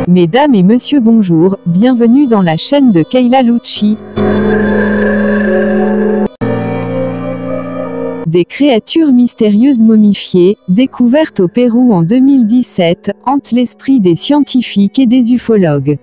Mesdames et messieurs, bonjour, bienvenue dans la chaîne de Kayla Lucci. Des créatures mystérieuses momifiées, découvertes au Pérou en 2017, hantent l'esprit des scientifiques et des ufologues.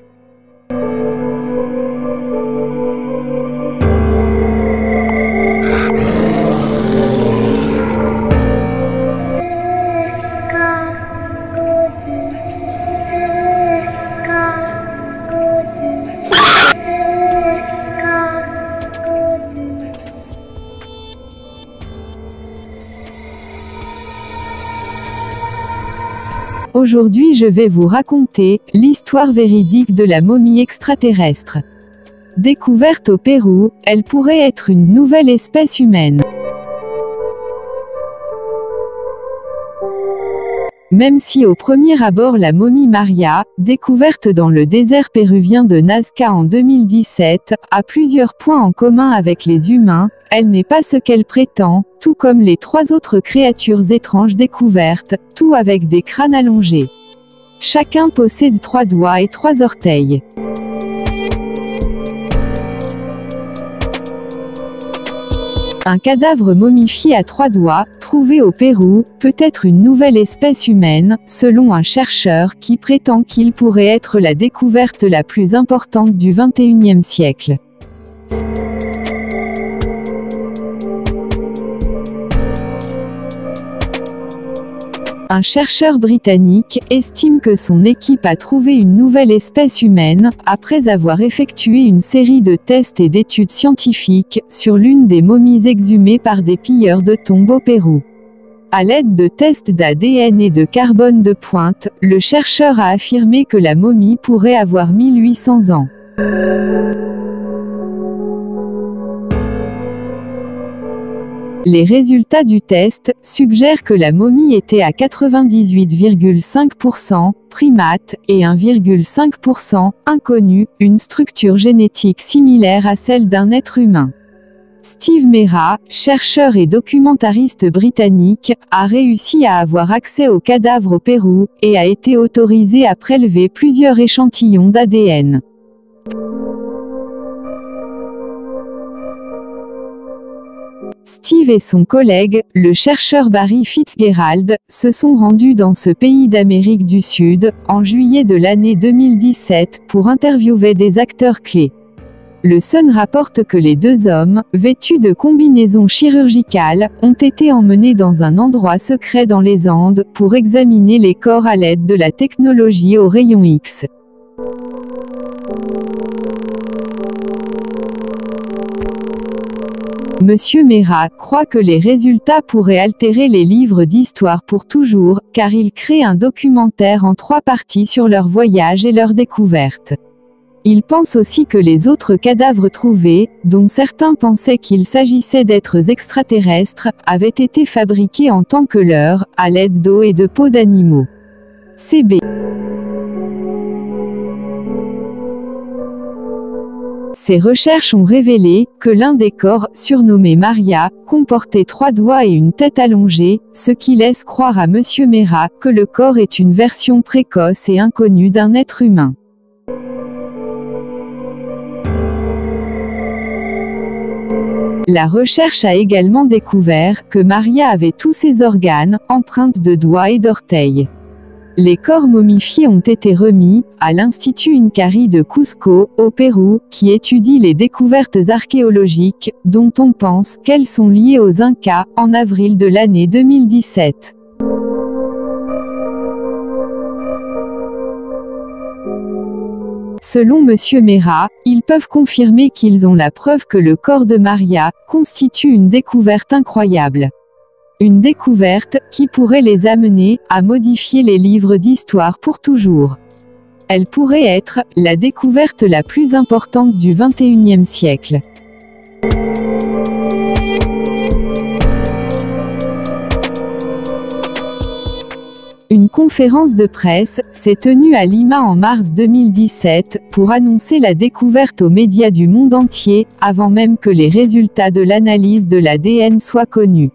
Aujourd'hui je vais vous raconter l'histoire véridique de la momie extraterrestre. Découverte au Pérou, elle pourrait être une nouvelle espèce humaine. Même si au premier abord la momie Maria, découverte dans le désert péruvien de Nazca en 2017, a plusieurs points en commun avec les humains, elle n'est pas ce qu'elle prétend, tout comme les 3 autres créatures étranges découvertes, tout avec des crânes allongés. Chacun possède 3 doigts et 3 orteils. Un cadavre momifié à 3 doigts, trouvé au Pérou, peut être une nouvelle espèce humaine, selon un chercheur qui prétend qu'il pourrait être la découverte la plus importante du XXIe siècle. Un chercheur britannique estime que son équipe a trouvé une nouvelle espèce humaine, après avoir effectué une série de tests et d'études scientifiques sur l'une des momies exhumées par des pilleurs de tombes au Pérou. À l'aide de tests d'ADN et de carbone de pointe, le chercheur a affirmé que la momie pourrait avoir 1800 ans. Les résultats du test suggèrent que la momie était à 98,5% primate et 1,5% inconnu, une structure génétique similaire à celle d'un être humain. Steve Mera, chercheur et documentariste britannique, a réussi à avoir accès au cadavre au Pérou et a été autorisé à prélever plusieurs échantillons d'ADN. Steve et son collègue, le chercheur Barry Fitzgerald, se sont rendus dans ce pays d'Amérique du Sud, en juillet de l'année 2017, pour interviewer des acteurs clés. Le Sun rapporte que les 2 hommes, vêtus de combinaisons chirurgicales, ont été emmenés dans un endroit secret dans les Andes, pour examiner les corps à l'aide de la technologie au rayon X. Monsieur Mera croit que les résultats pourraient altérer les livres d'histoire pour toujours, car il crée un documentaire en 3 parties sur leur voyage et leur découverte. Il pense aussi que les autres cadavres trouvés, dont certains pensaient qu'il s'agissait d'êtres extraterrestres, avaient été fabriqués en tant que leurs, à l'aide d'eau et de peau d'animaux. CB. Ces recherches ont révélé que l'un des corps, surnommé Maria, comportait 3 doigts et une tête allongée, ce qui laisse croire à Monsieur Mera que le corps est une version précoce et inconnue d'un être humain. La recherche a également découvert que Maria avait tous ses organes, empreintes de doigts et d'orteils. Les corps momifiés ont été remis à l'Institut Incarí de Cusco, au Pérou, qui étudie les découvertes archéologiques, dont on pense qu'elles sont liées aux Incas, en avril de l'année 2017. Selon M. Meira, ils peuvent confirmer qu'ils ont la preuve que le corps de Maria constitue une découverte incroyable. Une découverte qui pourrait les amener à modifier les livres d'histoire pour toujours. Elle pourrait être la découverte la plus importante du XXIe siècle. Une conférence de presse s'est tenue à Lima en mars 2017 pour annoncer la découverte aux médias du monde entier, avant même que les résultats de l'analyse de l'ADN soient connus.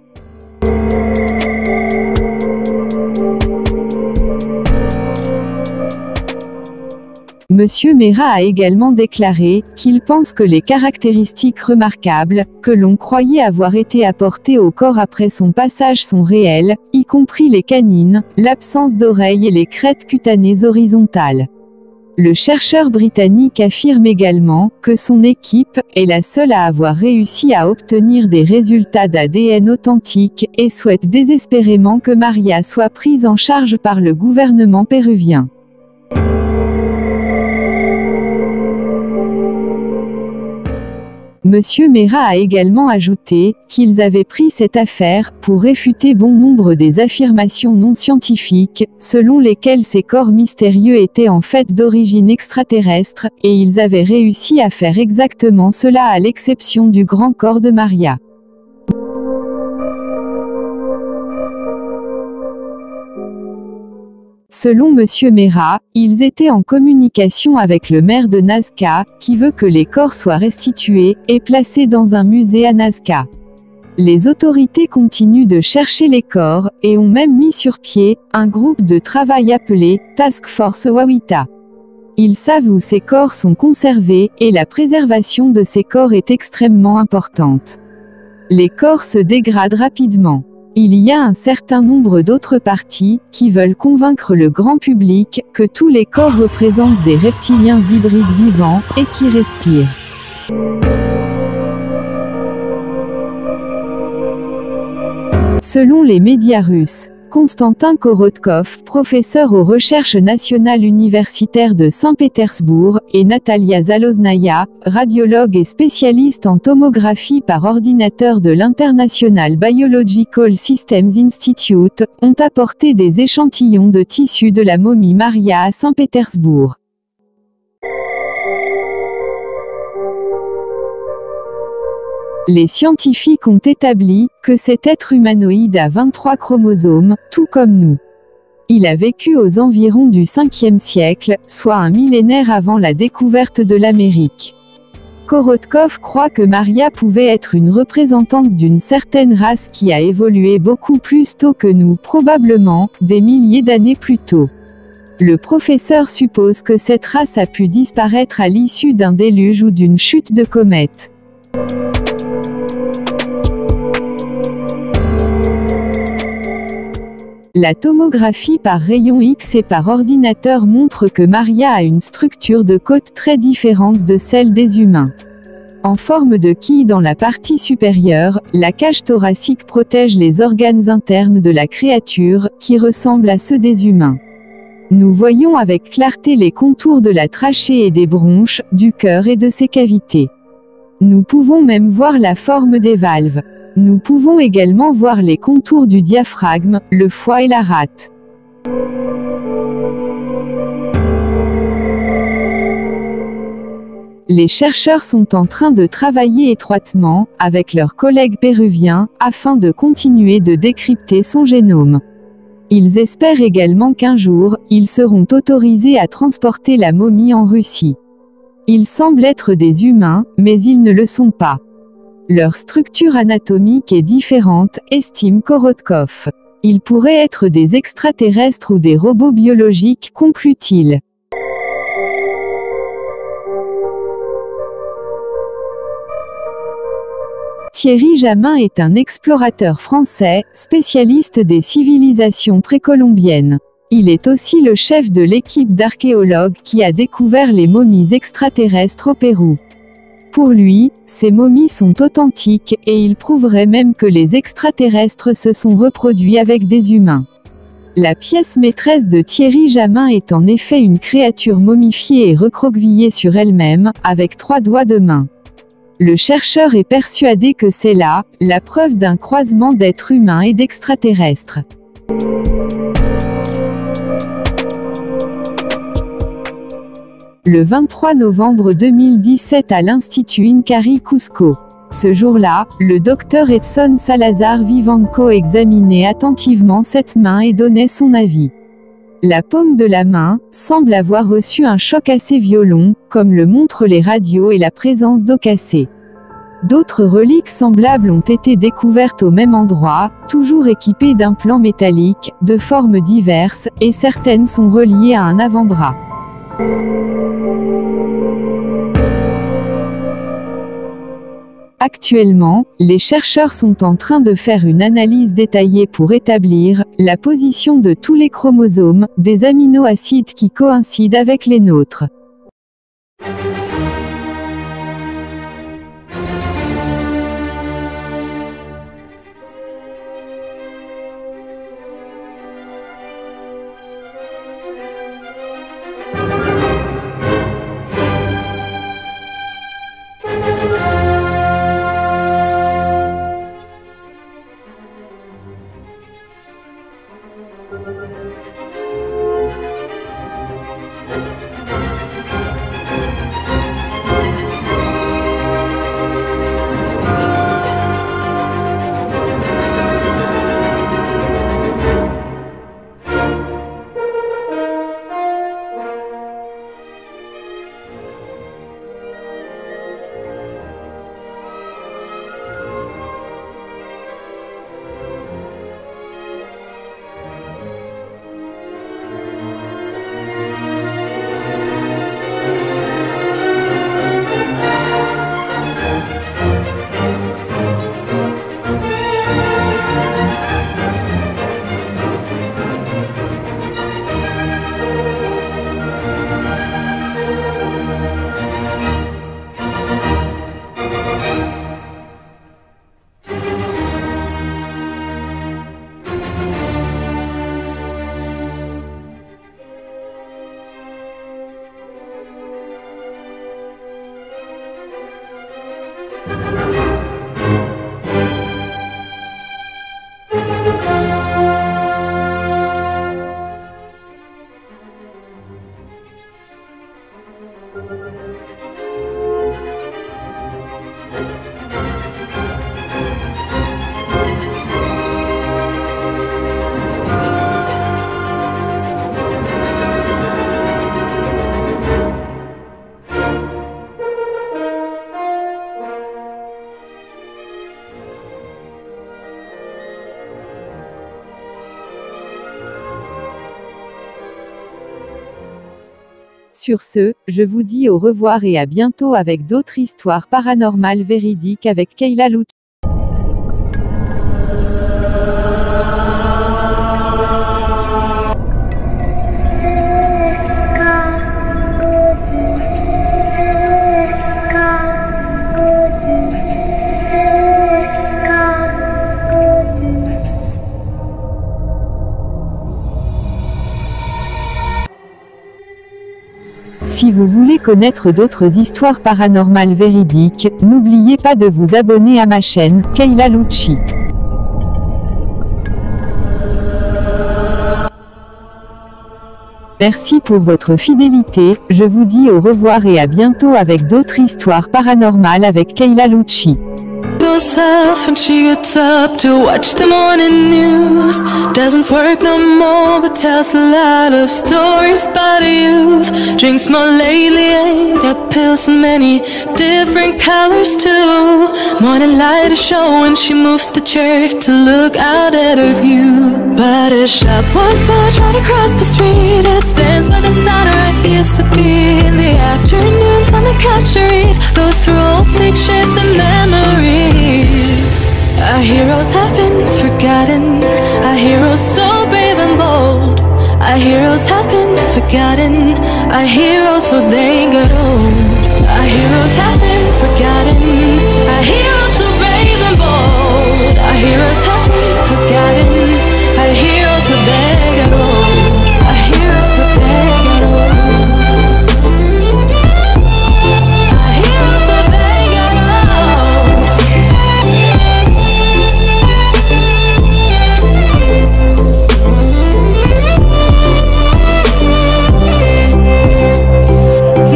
Monsieur Meira a également déclaré qu'il pense que les caractéristiques remarquables que l'on croyait avoir été apportées au corps après son passage sont réelles, y compris les canines, l'absence d'oreilles et les crêtes cutanées horizontales. Le chercheur britannique affirme également que son équipe est la seule à avoir réussi à obtenir des résultats d'ADN authentiques et souhaite désespérément que Maria soit prise en charge par le gouvernement péruvien. Monsieur Meira a également ajouté qu'ils avaient pris cette affaire pour réfuter bon nombre des affirmations non scientifiques, selon lesquelles ces corps mystérieux étaient en fait d'origine extraterrestre, et ils avaient réussi à faire exactement cela à l'exception du grand corps de Maria. Selon Monsieur Meira, ils étaient en communication avec le maire de Nazca, qui veut que les corps soient restitués et placés dans un musée à Nazca. Les autorités continuent de chercher les corps, et ont même mis sur pied un groupe de travail appelé Task Force Wawita. Ils savent où ces corps sont conservés, et la préservation de ces corps est extrêmement importante. Les corps se dégradent rapidement. Il y a un certain nombre d'autres parties qui veulent convaincre le grand public que tous les corps représentent des reptiliens hybrides vivants et qui respirent. Selon les médias russes, Konstantin Korotkov, professeur aux recherches nationales universitaires de Saint-Pétersbourg, et Natalia Zaloznaya, radiologue et spécialiste en tomographie par ordinateur de l'International Biological Systems Institute, ont apporté des échantillons de tissu de la momie Maria à Saint-Pétersbourg. Les scientifiques ont établi que cet être humanoïde a 23 chromosomes, tout comme nous. Il a vécu aux environs du 5e siècle, soit un millénaire avant la découverte de l'Amérique. Korotkov croit que Maria pouvait être une représentante d'une certaine race qui a évolué beaucoup plus tôt que nous, probablement des milliers d'années plus tôt. Le professeur suppose que cette race a pu disparaître à l'issue d'un déluge ou d'une chute de comète. La tomographie par rayon X et par ordinateur montre que Maria a une structure de côte très différente de celle des humains. En forme de quille dans la partie supérieure, la cage thoracique protège les organes internes de la créature, qui ressemblent à ceux des humains. Nous voyons avec clarté les contours de la trachée et des bronches, du cœur et de ses cavités. Nous pouvons même voir la forme des valves. Nous pouvons également voir les contours du diaphragme, le foie et la rate. Les chercheurs sont en train de travailler étroitement avec leurs collègues péruviens afin de continuer de décrypter son génome. Ils espèrent également qu'un jour, ils seront autorisés à transporter la momie en Russie. Ils semblent être des humains, mais ils ne le sont pas. Leur structure anatomique est différente, estime Korotkov. Ils pourraient être des extraterrestres ou des robots biologiques, conclut-il. Thierry Jamin est un explorateur français, spécialiste des civilisations précolombiennes. Il est aussi le chef de l'équipe d'archéologues qui a découvert les momies extraterrestres au Pérou. Pour lui, ces momies sont authentiques, et il prouverait même que les extraterrestres se sont reproduits avec des humains. La pièce maîtresse de Thierry Jamin est en effet une créature momifiée et recroquevillée sur elle-même, avec 3 doigts de main. Le chercheur est persuadé que c'est là, la preuve d'un croisement d'êtres humains et d'extraterrestres. Le 23 novembre 2017 à l'Institut Incari Cusco. Ce jour-là, le docteur Edson Salazar Vivanco examinait attentivement cette main et donnait son avis. La paume de la main semble avoir reçu un choc assez violent, comme le montrent les radios et la présence d'os cassés. D'autres reliques semblables ont été découvertes au même endroit, toujours équipées d'implants métalliques, de formes diverses, et certaines sont reliées à un avant-bras. Actuellement, les chercheurs sont en train de faire une analyse détaillée pour établir la position de tous les chromosomes, des aminoacides qui coïncident avec les nôtres. Sur ce, je vous dis au revoir et à bientôt avec d'autres histoires paranormales véridiques avec Kayla Lucci. Si vous voulez connaître d'autres histoires paranormales véridiques, n'oubliez pas de vous abonner à ma chaîne, Kayla Lucci. Merci pour votre fidélité, je vous dis au revoir et à bientôt avec d'autres histoires paranormales avec Kayla Lucci. Herself and she gets up to watch the morning news. Doesn't work no more but tells a lot of stories about youth. Drinks more lately, ain't got pills in many different colors too. Morning light is showing, she moves the chair to look out at her view. But a shop was built right across the street. It stands where the sunrise used to be. In the afternoons on the couch to read, goes through old pictures and memories. Our heroes have been forgotten, our heroes so brave and bold. I Our heroes have been forgotten. Our heroes so they got old. Our heroes have been forgotten. Our heroes so brave and bold. Our heroes have been forgotten. Our heroes so they got old. Our heroes so they got old. Our heroes so they got old.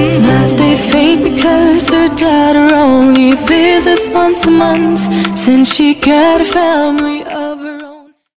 Smiles they fade because her daughter only visits once a month since she got a family.